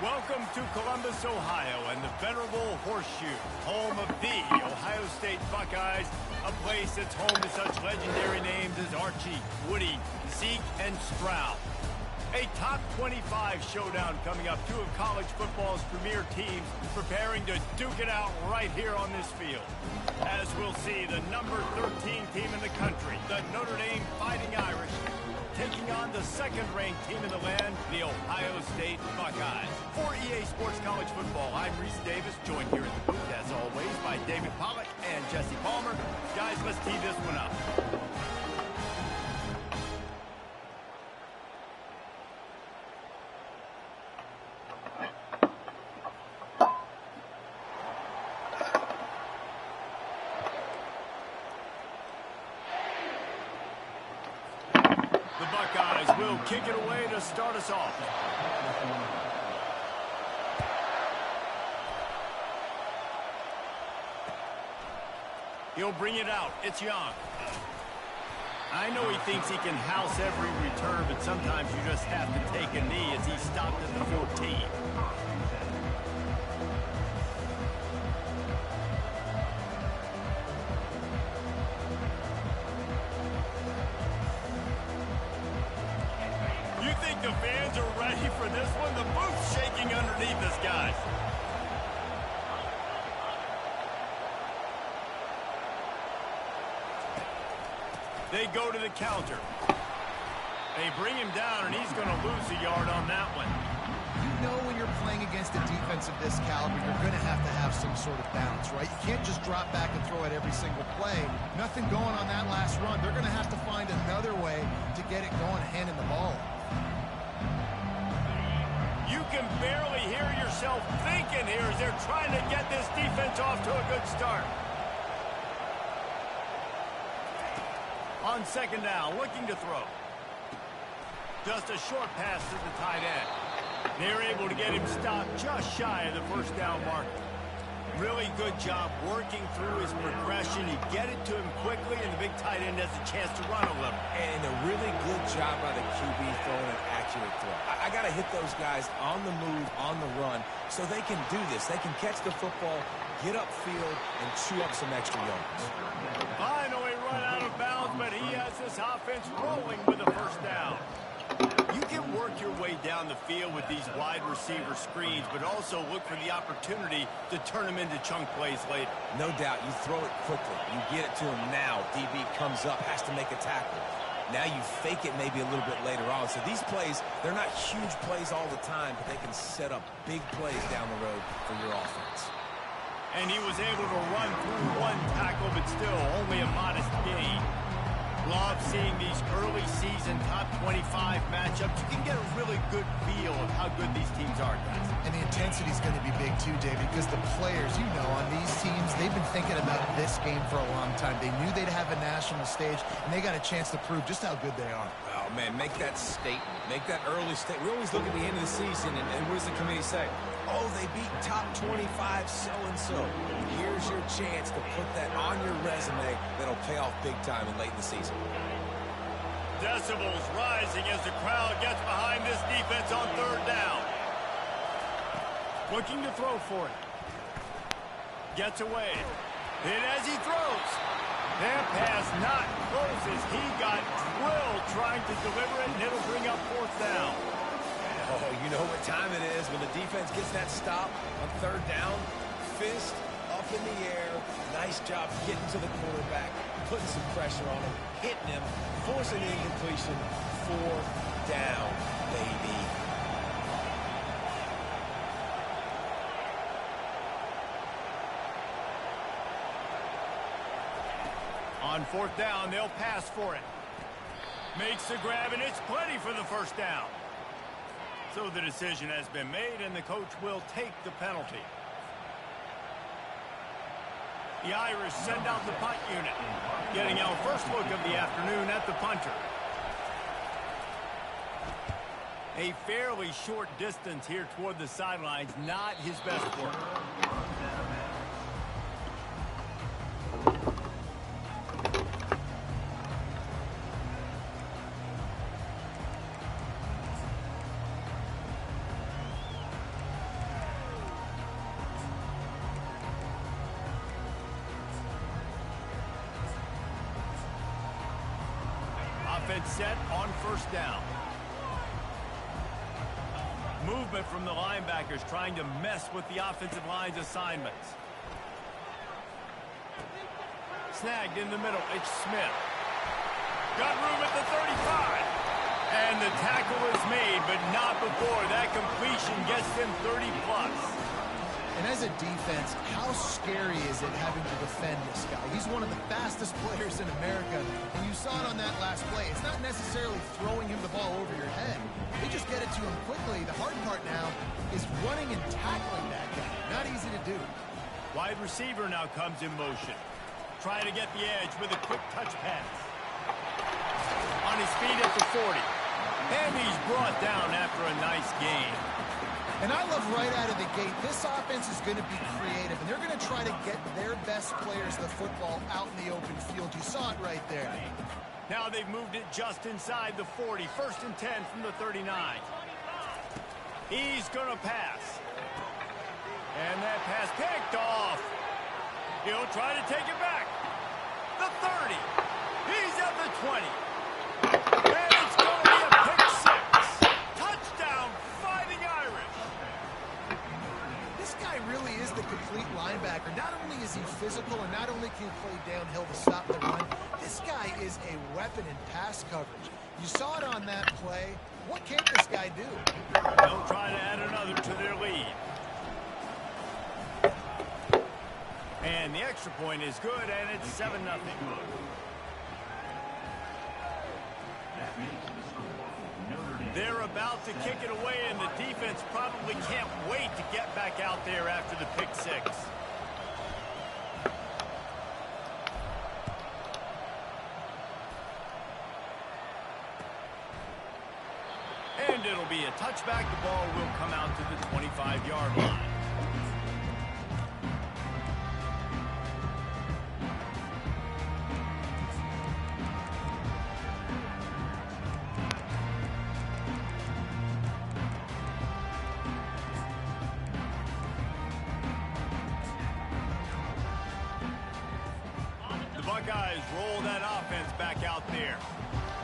Welcome to Columbus, Ohio, and the venerable Horseshoe, home of the Ohio State Buckeyes, a place that's home to such legendary names as Archie, Woody, Zeke, and Stroud. A top 25 showdown coming up, two of college football's premier teams preparing to duke it out right here on this field. As we'll see, the number 13 team in the country, the Notre Dame Fighting Irish, taking on the second-ranked team in the land, the Ohio State Buckeyes. For EA Sports College Football, I'm Reese Davis, joined here at the booth, as always, by David Pollack and Jesse Palmer. Guys, let's tee this one up. The Buckeyes will kick it away to start us off. He'll bring it out. It's Young. I know he thinks he can house every return, but sometimes you just have to take a knee as he stopped at the 14. The fans are ready for this one. The booth's shaking underneath us, guys. They go to the counter. They bring him down, and he's going to lose a yard on that one. You know when you're playing against a defense of this caliber, you're going to have some sort of balance, right? You can't just drop back and throw it every single play. Nothing going on that last run. They're going to have to find another way to get it going, handing the ball. You can barely hear yourself thinking here as they're trying to get this defense off to a good start. On second down, looking to throw. Just a short pass to the tight end. They're able to get him stopped just shy of the first down mark. Really good job working through his progression. You get it to him quickly, and the big tight end has a chance to run a little. And a really good job by the QB throwing an accurate throw. I got to hit those guys on the move, on the run, so they can do this. They can catch the football, get upfield, and chew up some extra yards. Finally run out of bounds, but he has this offense rolling with a first down. You can work your way down the field with these wide receiver screens, but also look for the opportunity to turn them into chunk plays later. No doubt, you throw it quickly. You get it to him now. DB comes up, has to make a tackle. Now you fake it maybe a little bit later on. So these plays, they're not huge plays all the time, but they can set up big plays down the road for your offense. And he was able to run through one tackle, but still only a modest gain. Love seeing these early season top 25 matchups. You can get a really good feel of how good these teams are, guys. And the intensity is going to be big too, David, because the players, you know, on these teams, they've been thinking about this game for a long time. They knew they'd have a national stage, and they got a chance to prove just how good they are. Oh, man, make that statement. Make that early statement. We always look at the end of the season, and what does the committee say? Oh, they beat top 25 so-and-so. Here's your chance to put that on your resume that'll pay off big time in late in the season. Decibels rising as the crowd gets behind this defense on third down. Looking to throw for it. Gets away. Hit as he throws. That pass not close as he got drilled trying to deliver it, and it'll bring up fourth down. Oh, you know what time it is when the defense gets that stop on third down. Fist up in the air. Nice job getting to the quarterback, putting some pressure on him, hitting him, forcing the incompletion. Fourth down, baby. On fourth down, they'll pass for it. Makes the grab, and it's plenty for the first down. So the decision has been made, and the coach will take the penalty. The Irish send out the punt unit, getting our first look of the afternoon at the punter. A fairly short distance here toward the sidelines, not his best work. offense set on first down. Movement from the linebackers trying to mess with the offensive line's assignments. Snagged in the middle. It's Smith. Got room at the 35. And the tackle is made, but not before that completion gets them 30+. And as a defense, how scary is it having to defend this guy? He's one of the fastest players in America, and you saw it on that last play. It's not necessarily throwing him the ball over your head. They just get it to him quickly. The hard part now is running and tackling that guy. Not easy to do. Wide receiver now comes in motion. Trying to get the edge with a quick touch pass. On his feet at the 40. And he's brought down after a nice gain. And I love right out of the gate, this offense is going to be creative, and they're going to try to get their best players the football out in the open field. You saw it right there. Now they've moved it just inside the 40. 1st and 10 from the 39. He's going to pass. And that pass picked off. He'll try to take it back. The 30. He's at the 20. And it's going to be a pick six. Touchdown, Fighting Irish. This guy really is the complete linebacker. Not only is he physical, and not only can he play downhill to stop the run, this guy is a weapon in pass coverage. You saw it on that play. What can't this guy do? They'll try to add another to their lead. And the extra point is good, and it's 7-0. They're about to kick it away, and the defense probably can't wait to get back out there after the pick six. And it'll be a touchback. The ball will come out to the 25-yard line. Buckeyes roll that offense back out there.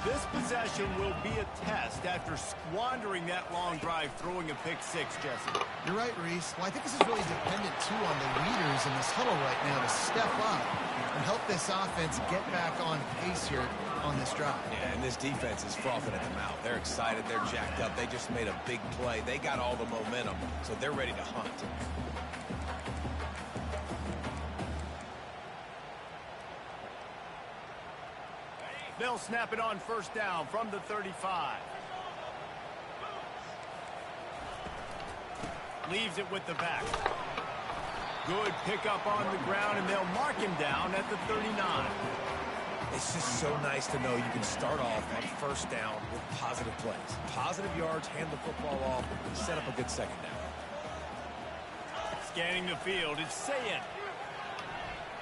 This possession will be a test after squandering that long drive, throwing a pick six, Jesse. You're right, Reese. Well, I think this is really dependent, too, on the leaders in this huddle right now to step up and help this offense get back on pace here on this drive. Yeah, and this defense is frothing at the mouth. They're excited. They're jacked up. They just made a big play. They got all the momentum, so they're ready to hunt. They'll snap it on first down from the 35. Leaves it with the back. Good pickup on the ground, and they'll mark him down at the 39. It's just so nice to know you can start off on first down with positive plays. Positive yards, hand the football off, and set up a good second down. Scanning the field, it's Sayin.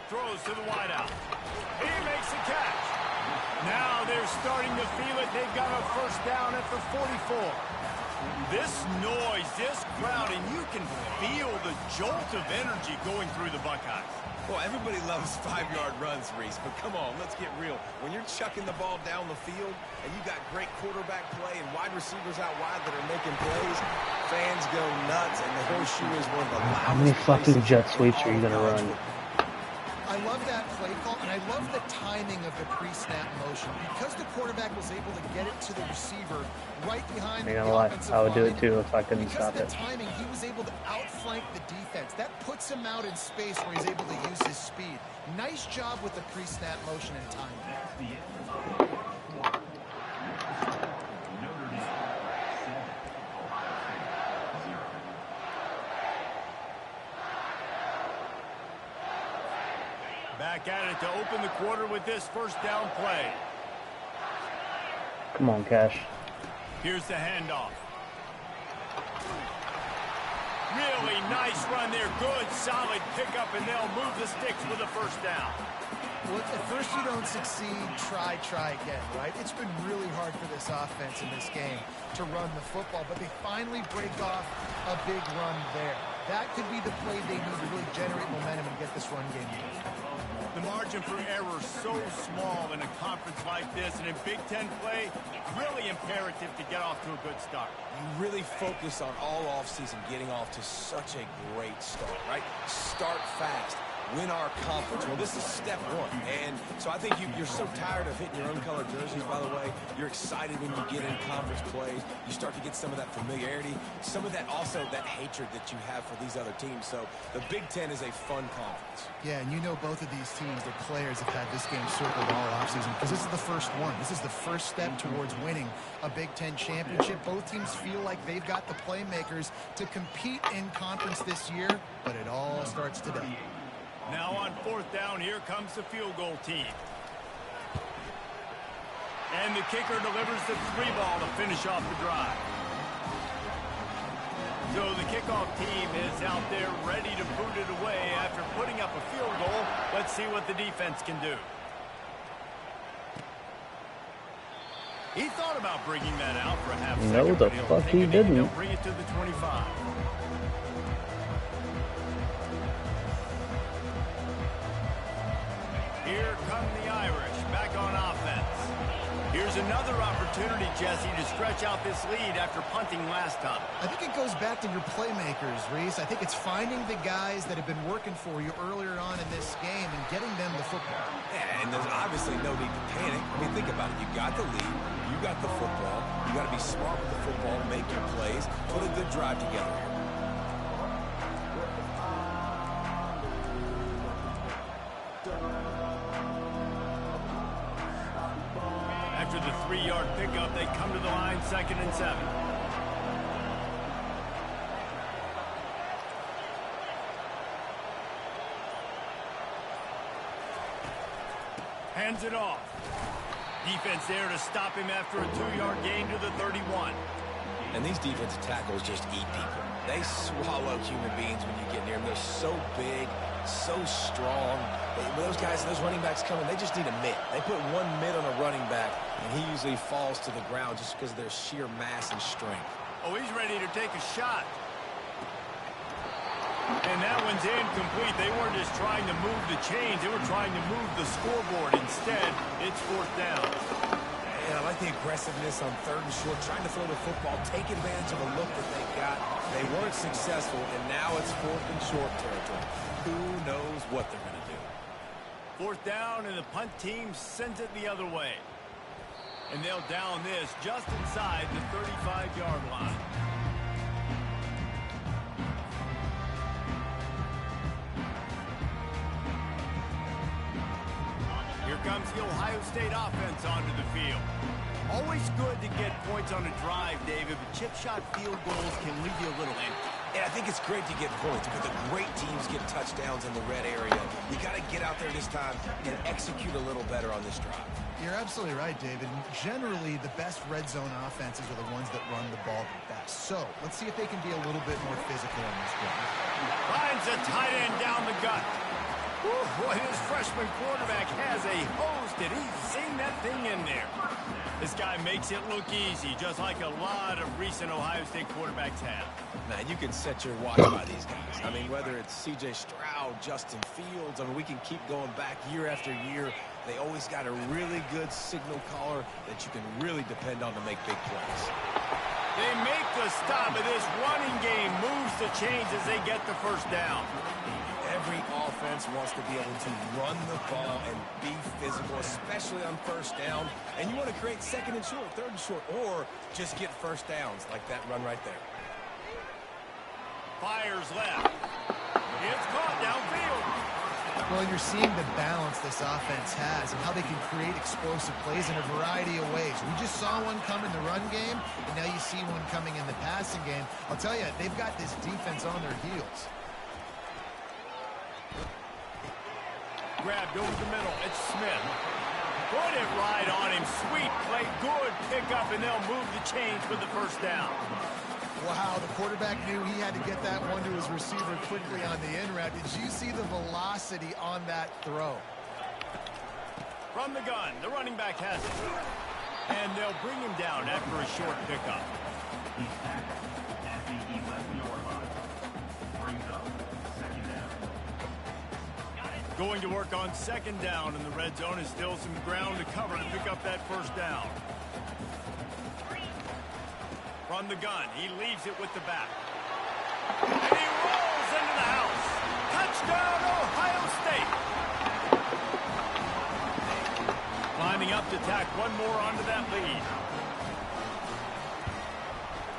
Throws to the wideout. He makes the catch. Now they're starting to feel it. They've got a first down at the 44. This noise, this crowd, and you can feel the jolt of energy going through the Buckeyes. Well, everybody loves 5-yard runs, Reese, but come on, let's get real. When you're chucking the ball down the field and you got great quarterback play and wide receivers out wide that are making plays, fans go nuts, and the horseshoe is one of the loudest. How many fucking jet sweeps are you going to run? I love that play call, and I love the timing of the pre-snap motion. Because the quarterback was able to get it to the receiver right behind the offensive line. I would do it too if I couldn't stop it. Because of the timing, he was able to outflank the defense. That puts him out in space where he's able to use his speed. Nice job with the pre-snap motion and timing. Back at it to open the quarter with this first down play. Come on, Cash. Here's the handoff. Really nice run there. Good, solid pickup, and they'll move the sticks with a first down. Well, at first you don't succeed, try again, right? It's been really hard for this offense in this game to run the football, but they finally break off a big run there. That could be the play they need to really generate momentum and get this run game moving. The margin for error is so small in a conference like this, and in Big Ten play, really imperative to get off to a good start. You really focus on all offseason getting off to such a great start, right? Start fast. Win our conference. Well, this is step one. And so I think you're so tired of hitting your own colored jerseys, by the way. You're excited when you get in conference plays. You start to get some of that familiarity, some of that also that hatred that you have for these other teams. So the Big Ten is a fun conference. Yeah, and you know both of these teams, their players have had this game circled all offseason because this is the first one. This is the first step towards winning a Big Ten championship. Both teams feel like they've got the playmakers to compete in conference this year, but it all starts today. Now on fourth down, here comes the field goal team. And the kicker delivers the three ball to finish off the drive. So the kickoff team is out there ready to boot it away after putting up a field goal. Let's see what the defense can do. He thought about bringing that out for a half second. No, the fuck he didn't. He'll bring it to the 25. Here come the Irish back on offense. Here's another opportunity, Jesse, to stretch out this lead after punting last time. I think it goes back to your playmakers, Reese. I think it's finding the guys that have been working for you earlier on in this game and getting them the football. Yeah, and there's obviously no need to panic. I mean, think about it. You got the lead. You got the football. You got to be smart with the football, make your plays, put a good drive together here. After the 3-yard pickup, they come to the line, 2nd and 7. Hands it off. Defense there to stop him after a 2-yard gain to the 31. And these defensive tackles just eat people. They swallow human beings when you get near them. They're so big, so strong. When those guys, those running backs come in, they just need a mitt. They put one mitt on a running back, and he usually falls to the ground just because of their sheer mass and strength. Oh, he's ready to take a shot. And that one's incomplete. They weren't just trying to move the chains. They were trying to move the scoreboard. Instead, it's 4th down. And I like the aggressiveness on 3rd and short, trying to throw the football, take advantage of a look that they got. They weren't successful, and now it's 4th and short territory. Who knows what they're going to do? 4th down, and the punt team sends it the other way. And they'll down this just inside the 35-yard line. Here comes the Ohio State offense onto the field. Always good to get points on a drive, David, but chip shot field goals can leave you a little empty. And I think it's great to get points, but the great teams get touchdowns in the red area. You got to get out there this time and execute a little better on this drive. You're absolutely right, David. Generally, the best red zone offenses are the ones that run the ball the best. So let's see if they can be a little bit more physical on this drive. Finds a tight end down the gut. Boy, this freshman quarterback has a host, and he's seen that thing in there. This guy makes it look easy, just like a lot of recent Ohio State quarterbacks have. Man, you can set your watch by these guys. I mean, whether it's C.J. Stroud, Justin Fields, I mean, we can keep going back year after year. They always got a really good signal caller that you can really depend on to make big plays. They make the stop, and this running game moves the chains as they get the first down. Every offense wants to be able to run the ball and be physical, especially on 1st down. And you want to create 2nd and short, 3rd and short, or just get 1st downs like that run right there. Fires left. It's caught downfield. Well, you're seeing the balance this offense has and how they can create explosive plays in a variety of ways. We just saw one come in the run game, and now you see one coming in the passing game. I'll tell you, they've got this defense on their heels. Grabbed over the middle. It's Smith. Put it right on him. Sweet play. Good pickup, and they'll move the chains for the 1st down. Wow, the quarterback knew he had to get that one to his receiver quickly on the in route. Did you see the velocity on that throw? From the gun, the running back has it. And they'll bring him down after a short pickup. Going to work on second down in the red zone. Is still some ground to cover to pick up that first down. From the gun, he leaves it with the back. And he rolls into the house. Touchdown, Ohio State. Climbing up to tack one more onto that lead.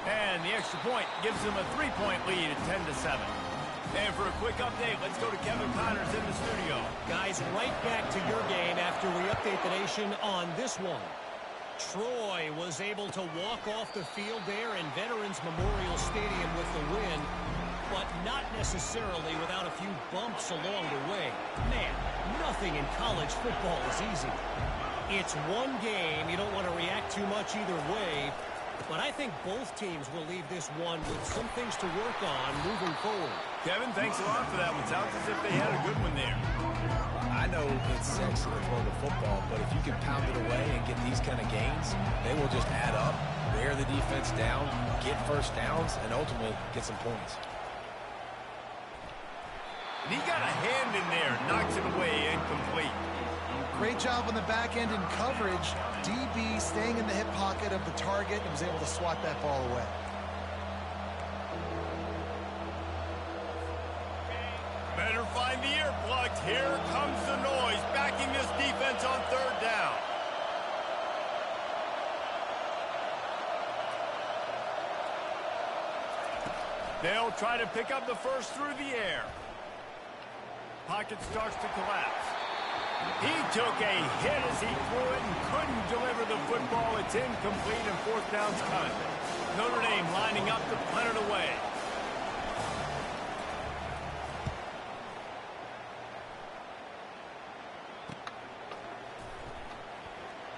And the extra point gives them a 3-point lead at 10-7. And for a quick update, let's go to Kevin Connors in the studio. Guys, right back to your game after we update the nation on this one. Troy was able to walk off the field there in Veterans Memorial Stadium with the win, but not necessarily without a few bumps along the way. Man, nothing in college football is easy. It's one game. You don't want to react too much either way, but I think both teams will leave this one with some things to work on moving forward. Kevin, thanks a lot for that one. Sounds as if they had a good one there. I know it's sexy to play the football, but if you can pound it away and get these kind of gains, they will just add up, wear the defense down, get first downs, and ultimately get some points. And he got a hand in there, knocks it away, incomplete. Great job on the back end in coverage. DB staying in the hip pocket of the target and was able to swat that ball away. Better find the earplugs. Here comes the noise, backing this defense on third down. They'll try to pick up the first through the air. Pocket starts to collapse. He took a hit as he threw it and couldn't deliver the football. It's incomplete and fourth down's coming. Notre Dame lining up to punt it away.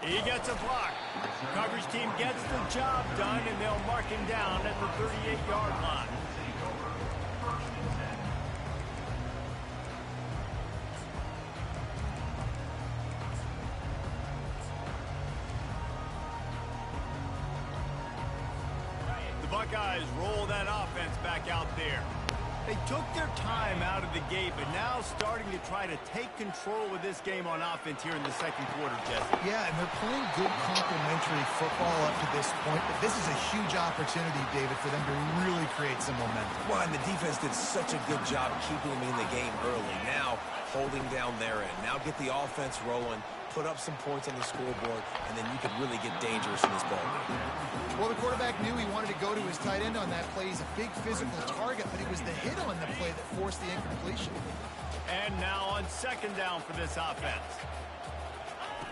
He gets a block. Coverage team gets the job done, and they'll mark him down at the 38-yard line. The Buckeyes roll that offense back out there. They took their time out of the gate, but now starting to try to take control of this game on offense here in the second quarter, Jesse. Yeah, and they're playing good complementary football up to this point, but this is a huge opportunity, David, for them to really create some momentum. Well, and the defense did such a good job keeping them in the game early. Now, holding down their end. Now get the offense rolling, put up some points on the scoreboard, and then you could really get dangerous in this ball game. Well, the quarterback knew he wanted to go to his tight end on that play. He's a big physical target, but it was the hit on the play that forced the incompletion. And now on second down for this offense.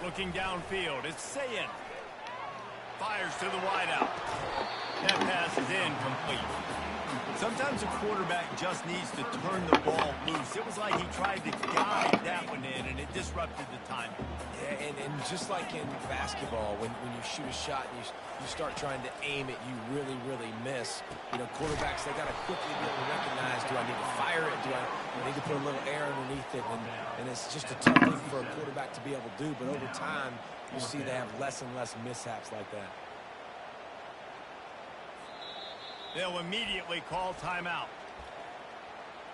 Looking downfield, it's Sayin. Fires to the wideout. That pass is incomplete. Sometimes a quarterback just needs to turn the ball loose. It was like he tried to guide that one in, and it disrupted the time. Yeah, and just like in basketball, when you shoot a shot and you start trying to aim it, you really, really miss. You know, quarterbacks, they got to quickly be able to recognize, do I need to fire it? Do I need to put a little air underneath it? And it's just a tough thing for a quarterback to be able to do. But over time, you see they have less and less mishaps like that. They'll immediately call timeout.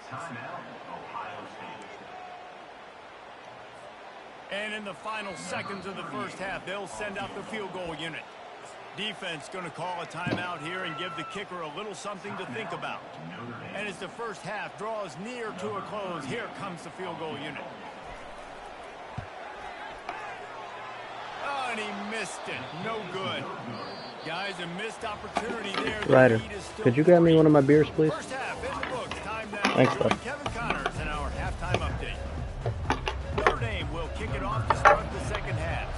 Timeout, Ohio State. And in the final seconds of the first half, they'll send out the field goal unit. Defense going to call a timeout here and give the kicker a little something to think about. And as the first half draws near to a close, here comes the field goal unit. Oh, and he missed it. No good. Guys, a missed opportunity there. Ryder, could you grab me one of my beers, please? First half in the books. Time now. Thanks, bud. Kevin Connors in our halftime update. Notre Dame will kick it off to start the second half.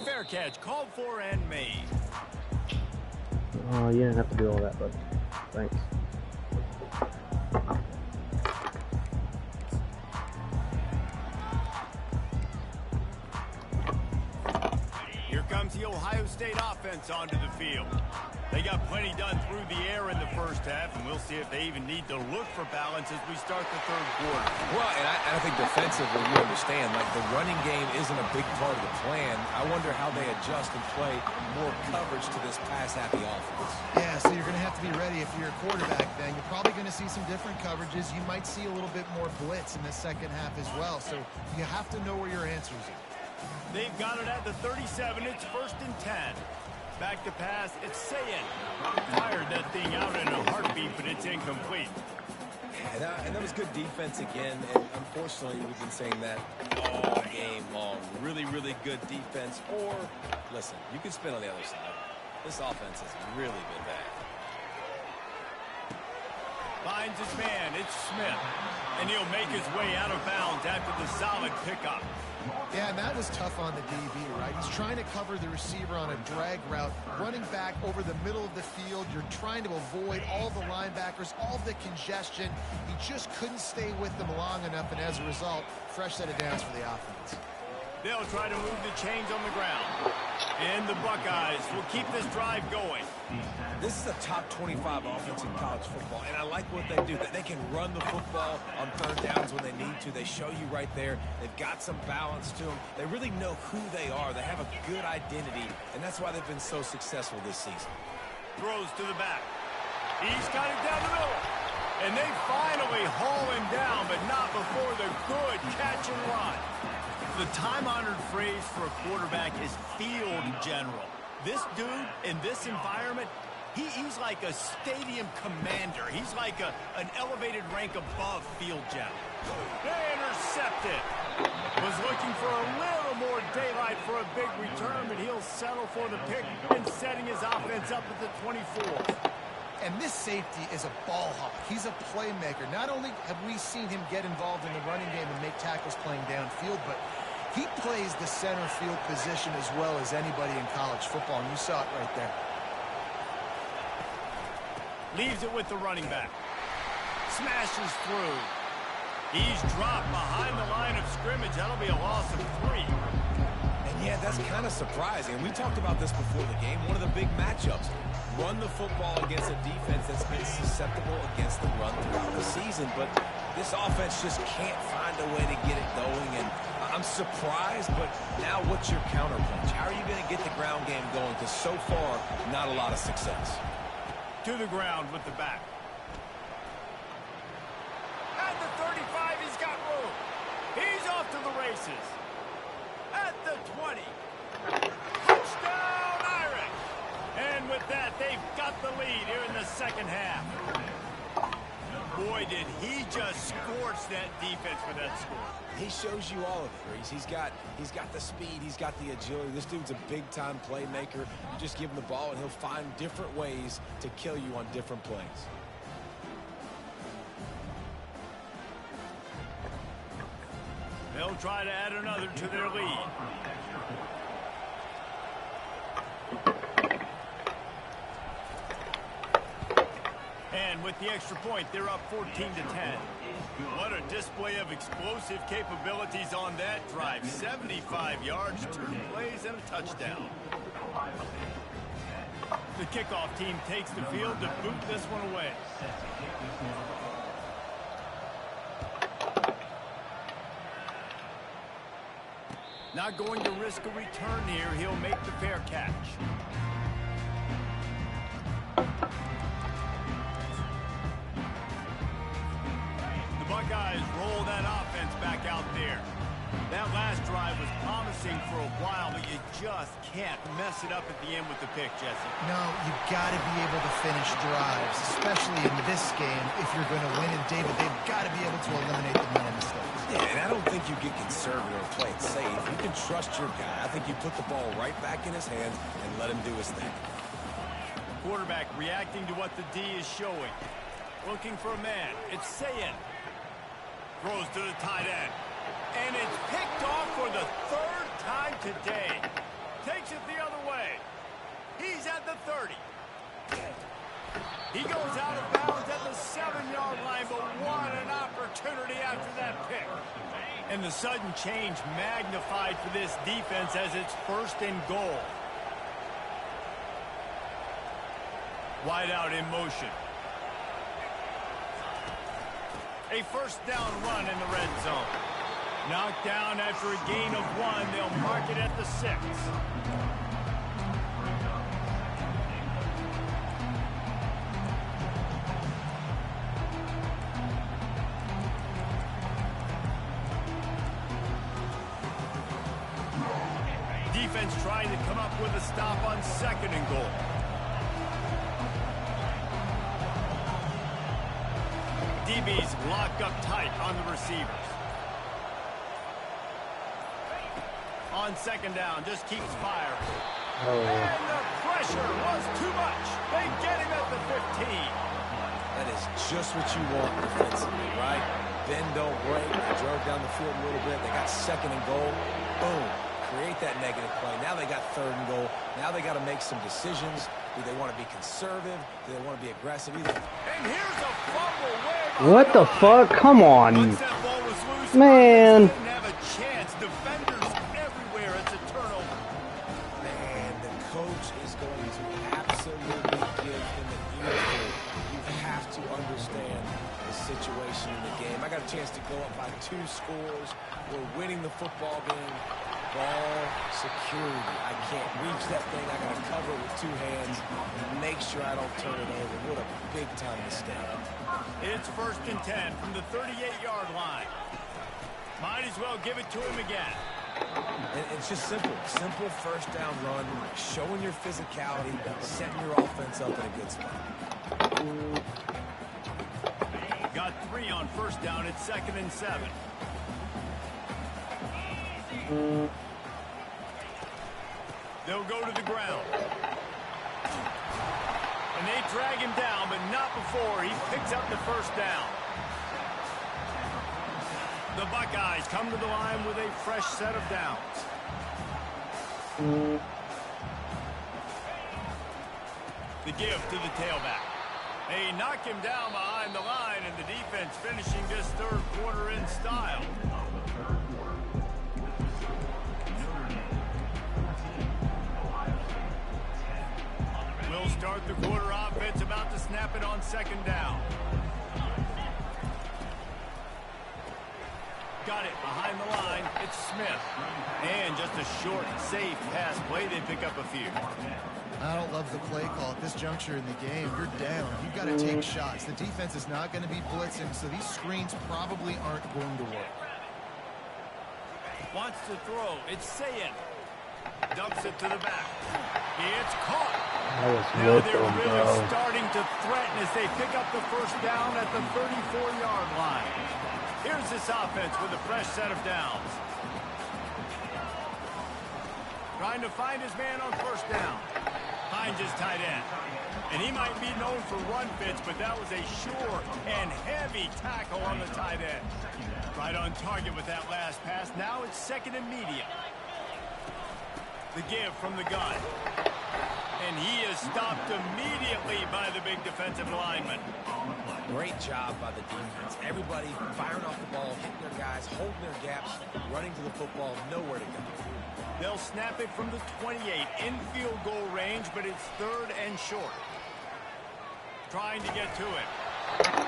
Fair catch called for and made. Oh, you didn't have to do all that, bud. Thanks. Here comes the Ohio State offense onto the field. They got plenty done through the air in the first half, and we'll see if they even need to look for balance as we start the third quarter. Well, and I think defensively, you understand, like the running game isn't a big part of the plan. I wonder how they adjust and play more coverage to this pass-happy offense. Yeah, so you're going to have to be ready if you're a quarterback then. You're probably going to see some different coverages. You might see a little bit more blitz in the second half as well, so you have to know where your answers are. They've got it at the 37. It's 1st and 10. Back to pass. It's Sayin. Fired that thing out in a heartbeat, but it's incomplete. And that was good defense again. And unfortunately, we've been saying that all game long. Really, really good defense. Or, listen, you can spin on the other side. This offense has really been bad. Finds his man. It's Smith. And he'll make his way out of bounds after the solid pickup. Yeah, and that was tough on the DB, right? He's trying to cover the receiver on a drag route, running back over the middle of the field. You're trying to avoid all the linebackers, all the congestion. He just couldn't stay with them long enough, and as a result, fresh set of downs for the offense. They'll try to move the chains on the ground. And the Buckeyes will keep this drive going. This is a top 25 offense in college football, and I like what they do. They can run the football on third downs when they need to. They show you right there. They've got some balance to them. They really know who they are. They have a good identity, and that's why they've been so successful this season. Throws to the back. He's got it down the middle. And they finally haul him down, but not before the good catch and run. The time-honored phrase for a quarterback is field general. This dude, in this environment, he's like a stadium commander. He's like an elevated rank above field general. They intercept it. Was looking for a little more daylight for a big return, but he'll settle for the pick and setting his offense up at the 24. And this safety is a ball hawk. He's a playmaker. Not only have we seen him get involved in the running game and make tackles playing downfield, but he plays the center field position as well as anybody in college football, and you saw it right there. Leaves it with the running back. Smashes through. He's dropped behind the line of scrimmage. That'll be a loss of 3. And yeah, that's kind of surprising. We talked about this before the game. One of the big matchups. Run the football against a defense that's been susceptible against the run throughout the season. But this offense just can't find a way to get it going. And I'm surprised, but now what's your counterpunch? How are you going to get the ground game going? Because so far, not a lot of success. To the ground with the back. At the 35, he's got room. He's off to the races. At the 20. Touchdown, Irish. And with that, they've got the lead here in the second half. Boy, did he just scorch that defense for that score. He shows you all of it, Reese. He's got the speed. He's got the agility. This dude's a big-time playmaker. You just give him the ball, and he'll find different ways to kill you on different plays. They'll try to add another to their lead. And with the extra point, they're up 14-10. What a display of explosive capabilities on that drive. 75 yards, 2 plays, and a touchdown. The kickoff team takes the field to boot this one away. Not going to risk a return here. He'll make the fair catch. The Buckeyes roll that offense back out there. That last drive was promising for a while, but you just can't mess it up at the end with the pick, Jesse. No, you've got to be able to finish drives, especially in this game if you're going to win. And, David, they've got to be able to eliminate the mental mistakes. Yeah, and I don't think you get conservative or play it safe. You can trust your guy. I think you put the ball right back in his hands and let him do his thing. Quarterback reacting to what the D is showing. Looking for a man. It's Sayin. Throws to the tight end. And it's picked off for the 3rd time today. Takes it the other way. He's at the 30. He goes out of bounds at the 7-yard line, but what an opportunity after that pick. And the sudden change magnified for this defense as it's 1st and goal. Wide out in motion. A first down run in the red zone. Knocked down after a gain of 1. They'll mark it at the 6. Defense trying to come up with a stop on 2nd and goal. DBs lock up tight on the receivers. On 2nd down, just keeps firing. Oh. And the pressure was too much. They get him at the 15. That is just what you want defensively, right? Bend, don't break. They drove down the field a little bit. They got 2nd and goal. Boom. Create that negative play. Now they got 3rd and goal. Now they got to make some decisions. Do they want to be conservative? Do they want to be aggressive? Either. And here's a fumble. What the fuck? Come on. Once that ball was loose, Man. didn't have a chance. Defenders everywhere. It's a turnover. Man, the coach is going to absolutely give him an earful. You have to understand the situation in the game. I got a chance to go up by 2 scores. We're winning the football game. Ball security. I can't reach that thing. I got to cover it with 2 hands. Make sure I don't turn it over. What a big time mistake. It's 1st and 10 from the 38-yard line. Might as well give it to him again. And it's just simple. Simple first down run. Showing your physicality. Setting your offense up in a good spot. Got 3 on 1st down. It's 2nd and 7. They'll go to the ground. And they drag him down, but not before he picks up the 1st down. The Buckeyes come to the line with a fresh set of downs. The give to the tailback. They knock him down behind the line, and the defense finishing this 3rd quarter in style. We'll start the quarter offense, about to snap it on 2nd down. Got it behind the line. It's Smith. And just a short, safe pass play. They pick up a few. I don't love the play call at this juncture in the game. You're down. You've got to take shots. The defense is not going to be blitzing, so these screens probably aren't going to work. Wants to throw. It's Sayin. Dumps it to the back. It's caught. That was Now with they're them, really bro. starting to threaten as they pick up the 1st down at the 34-yard line. Here's this offense with a fresh set of downs. Trying to find his man on 1st down. Finds his tight end. And he might be known for run fits, but that was a sure and heavy tackle on the tight end. Right on target with that last pass. Now it's 2nd and medium. The give from the gun. And he is stopped immediately by the big defensive lineman. Great job by the defense. Everybody firing off the ball, hitting their guys, holding their gaps, running to the football, nowhere to go. They'll snap it from the 28 in field goal range, but it's 3rd and short. Trying to get to it.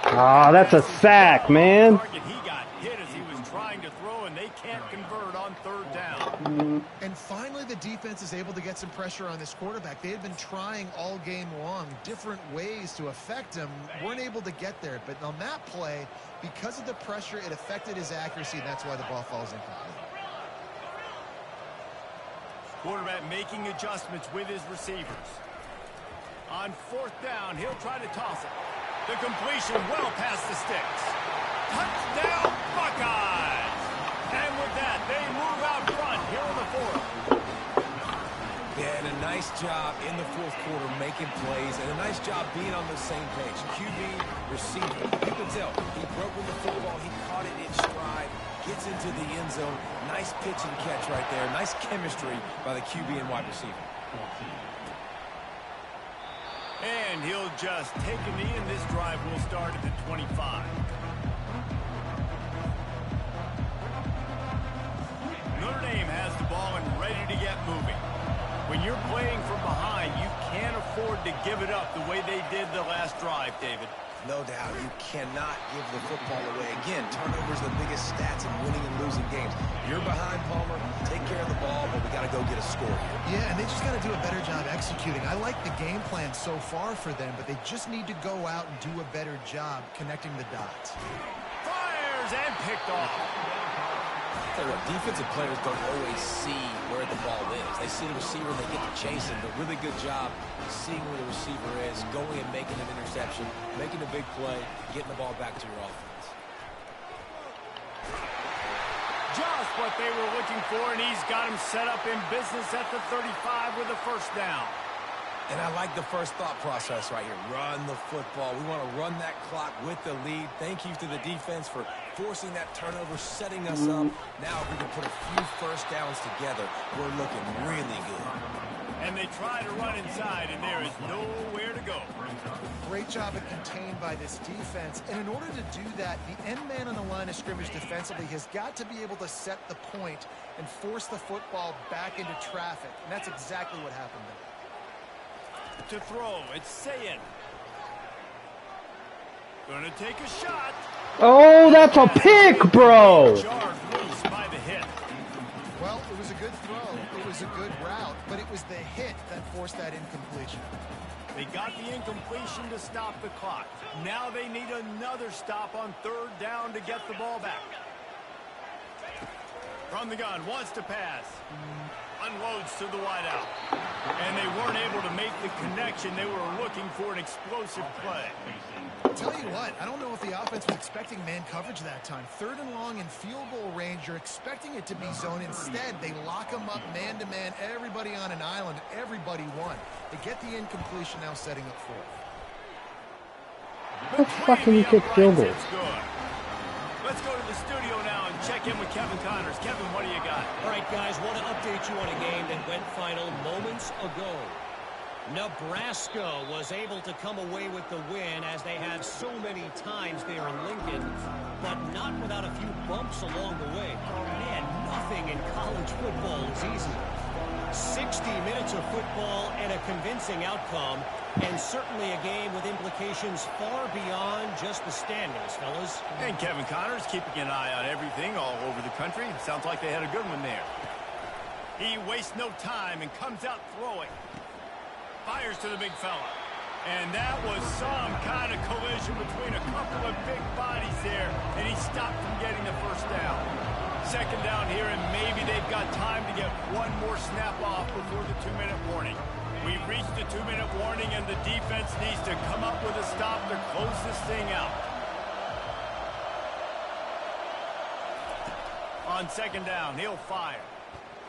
Ah, that's a sack, man. He got hit as he was trying to throw, and they can't convert on 3rd down. And finally, the defense is able to get some pressure on this quarterback. They had been trying all game long, different ways to affect him. Weren't able to get there. But on that play, because of the pressure, it affected his accuracy, and that's why the ball falls incomplete. Quarterback making adjustments with his receivers. On 4th down, he'll try to toss it. The completion well past the sticks. Touchdown, Buckeyes! And with that, they move out front here in the 4th. Yeah, and a nice job in the 4th quarter making plays, and a nice job being on the same page. QB, receiver. You can tell he broke with the football. He caught it in stride. Gets into the end zone. Nice pitch and catch right there. Nice chemistry by the QB and wide receiver. And he'll just take a knee, and this drive will start at the 25. Notre Dame has the ball and ready to get moving. When you're playing from behind, you can't afford to give it up the way they did the last drive, David. No doubt, you cannot give the football away. Again, turnovers are the biggest stats in winning and losing games. You're behind, Palmer. Take care of the ball, but we got to go get a score here. Yeah, and they just got to do a better job executing. I like the game plan so far for them, but they just need to go out and do a better job connecting the dots. Fires and picked off. Tell you what, defensive players don't always see where the ball is. They see the receiver, they get to chase him, but really good job seeing where the receiver is, going and making an interception, making a big play, getting the ball back to your offense. Just what they were looking for, and he's got him set up in business at the 35 with a first down. And I like the first thought process right here. Run the football. We want to run that clock with the lead. Thank you to the defense for forcing that turnover, setting us up. Now if we can put a few first downs together, we're looking really good. And they try to run inside, and there is nowhere to go. Great job of contained by this defense. And in order to do that, the end man on the line of scrimmage defensively has got to be able to set the point and force the football back into traffic. And that's exactly what happened there. To throw, it's Sayin. Gonna take a shot. Oh, that's a pick, bro. Jarred loose by the hit. Well, it was a good throw. It was a good route, but it was the hit that forced that incompletion. They got the incompletion to stop the clock. Now they need another stop on third down to get the ball back. From the gun, wants to pass. Unloads to the wideout. And they weren't able to make the connection. They were looking for an explosive play. Tell you what, I don't know if the offense was expecting man coverage that time. Third and long in field goal range, you're expecting it to be zone. Instead, they lock them up man-to-man, everybody on an island, everybody won. They get the incompletion, now setting up fourth. How the fuck can you kick field goals? Let's go to the studio now and check in with Kevin Connors. Kevin, what do you got? All right, guys, want to update you on a game that went final moments ago. Nebraska was able to come away with the win as they had so many times there in Lincoln, but not without a few bumps along the way. Man, nothing in college football is easy. 60 minutes of football and a convincing outcome, and certainly a game with implications far beyond just the standings, fellas. And Kevin Connors keeping an eye on everything all over the country. Sounds like they had a good one there. He wastes no time and comes out throwing. Fires to the big fella. And that was some kind of collision between a couple of big bodies there, and he stopped from getting the first down. Second down here, and maybe they've got time to get one more snap off before the 2-minute warning. We've reached the 2-minute warning, and the defense needs to come up with a stop to close this thing out. On second down, he'll fire.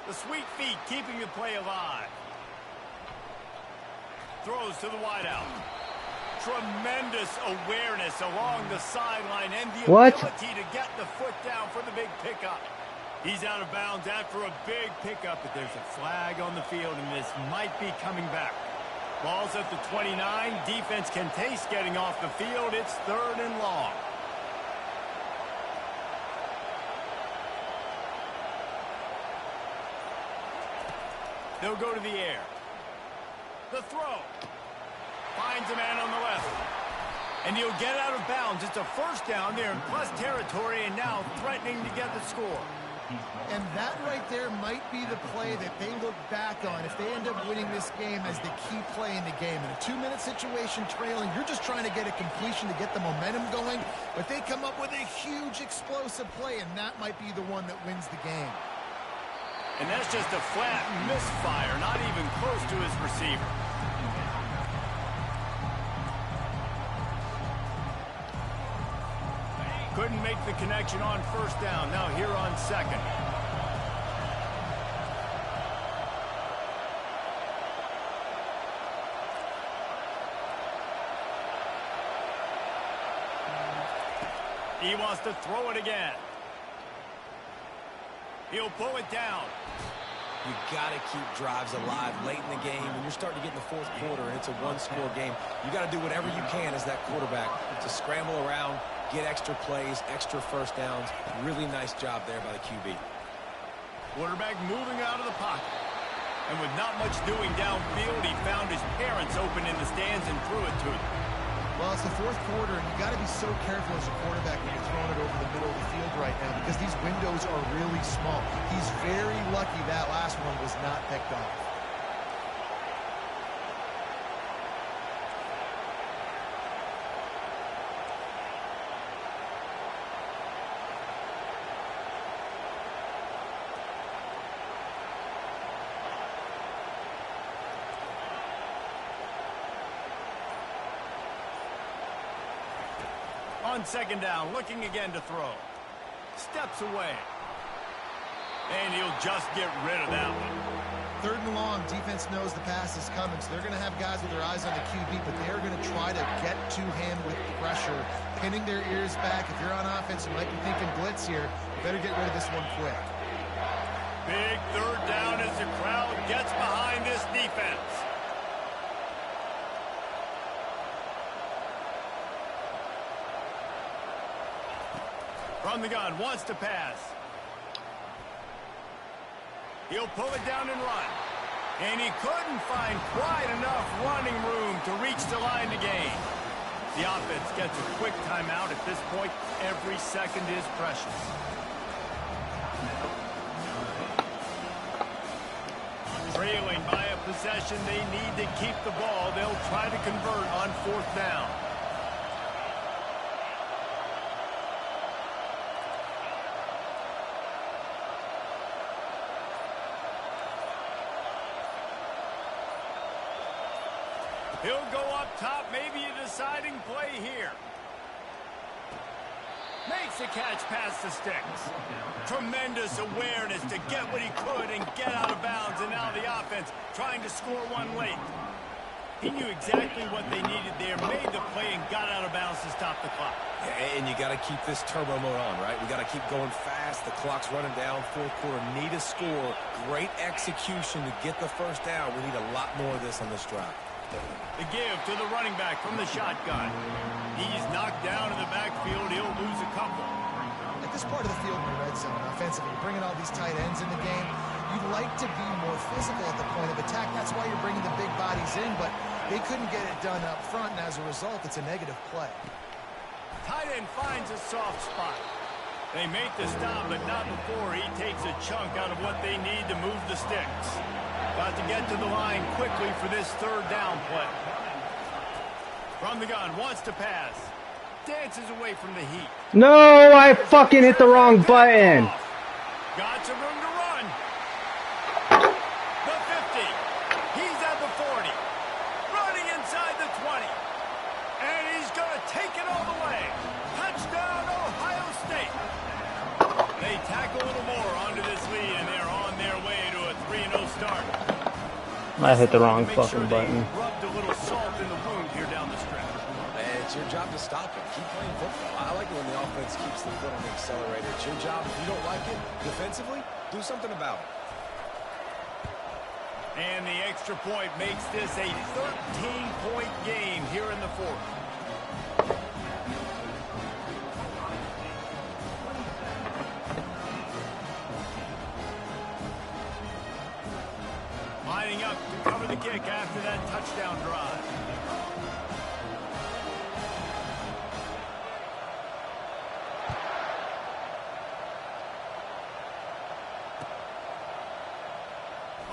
The sweet feet keeping the play alive. Throws to the wideout. Tremendous awareness along the sideline and the ability to get the foot down for the big pickup. He's out of bounds after a big pickup, but there's a flag on the field, and this might be coming back. Ball's at the 29. Defense can taste getting off the field. It's third and long. They'll go to the air. The throw. Finds a man on the left. And he'll get out of bounds. It's a first down there in plus territory, and now threatening to get the score. And that right there might be the play that they look back on if they end up winning this game as the key play in the game. In a 2-minute situation trailing, you're just trying to get a completion to get the momentum going, but they come up with a huge explosive play, and that might be the one that wins the game. And that's just a flat misfire, not even close to his receiver. Couldn't make the connection on first down. Now here on second. He wants to throw it again. He'll pull it down. You got to keep drives alive late in the game. When you're starting to get in the fourth quarter and it's a one-score game, you got to do whatever you can as that quarterback to scramble around, get extra plays, extra first downs. Really nice job there by the QB. Quarterback moving out of the pocket. And with not much doing downfield, he found his parents open in the stands and threw it to them. Well, it's the fourth quarter, and you got to be so careful as a quarterback when you're throwing it over the middle of the field right now because these windows are really small. He's very lucky that last one was not picked off. On second down, looking again to throw. Steps away. And he'll just get rid of that one. Third and long, defense knows the pass is coming, so they're going to have guys with their eyes on the QB, but they're going to try to get to him with pressure, pinning their ears back. If you're on offense, you might be thinking blitz here. You better get rid of this one quick. Big third down as the crowd gets behind this defense. From the gun, wants to pass. He'll pull it down and run. And he couldn't find quite enough running room to reach the line to gain. The offense gets a quick timeout. At this point, every second is precious. Trailing by a possession, they need to keep the ball. They'll try to convert on fourth down. He'll go up top, maybe a deciding play here. Makes a catch past the sticks. Tremendous awareness to get what he could and get out of bounds, and now the offense trying to score one late. He knew exactly what they needed there, made the play, and got out of bounds to stop the clock. Yeah, and you got to keep this turbo mode on, right? We got to keep going fast. The clock's running down. Fourth quarter, need a score. Great execution to get the first down. We need a lot more of this on this drive. The give to the running back from the shotgun. He's knocked down in the backfield. He'll lose a couple. At this part of the field in the red zone, offensively, you're bringing all these tight ends in the game. You'd like to be more physical at the point of attack. That's why you're bringing the big bodies in, but they couldn't get it done up front, and as a result, it's a negative play. Tight end finds a soft spot. They make the stop, but not before he takes a chunk out of what they need to move the sticks. Got to get to the line quickly for this third down play. From the gun, wants to pass. Dances away from the heat. No, I fucking hit the wrong button. Got some room to run. The 50. He's at the 40. Running inside the 20. And he's going to take it all the way. Touchdown, Ohio State. They tack a little more onto this lead, and they're on their way to a 3-0 start. I hit the wrong fucking button. Rubbed a little salt in the wound here down the stretch. It's your job to stop it. Keep playing football. I like it when the offense keeps the foot on the accelerator. It's your job. If you don't like it defensively, do something about it. And the extra point makes this a 13-point game here in the fourth. Lining up to cover the kick after that touchdown drive.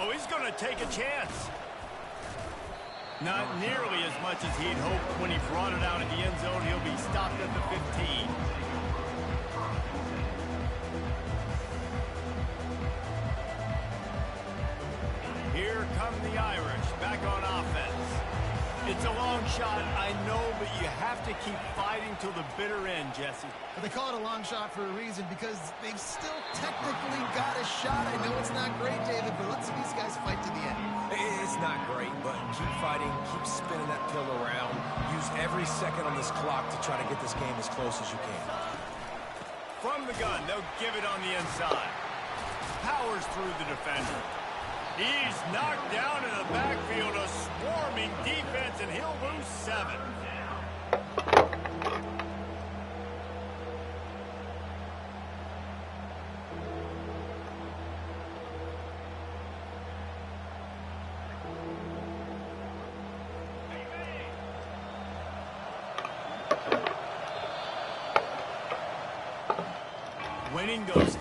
Oh, he's going to take a chance. Not nearly as much as he'd hoped when he brought it out of the end zone. He'll be stopped at the 15. Here come the Irish back on offense. It's a long shot, I know, but you have to keep fighting till the bitter end, Jesse. But they call it a long shot for a reason because they've still technically got a shot. I know it's not great, David, but let's see these guys fight to the end. It's not great, but keep fighting, keep spinning that pill around. Use every second on this clock to try to get this game as close as you can. From the gun, they'll give it on the inside. Powers through the defender. He's knocked down in the backfield, a swarming defense, and he'll lose 7. Winning those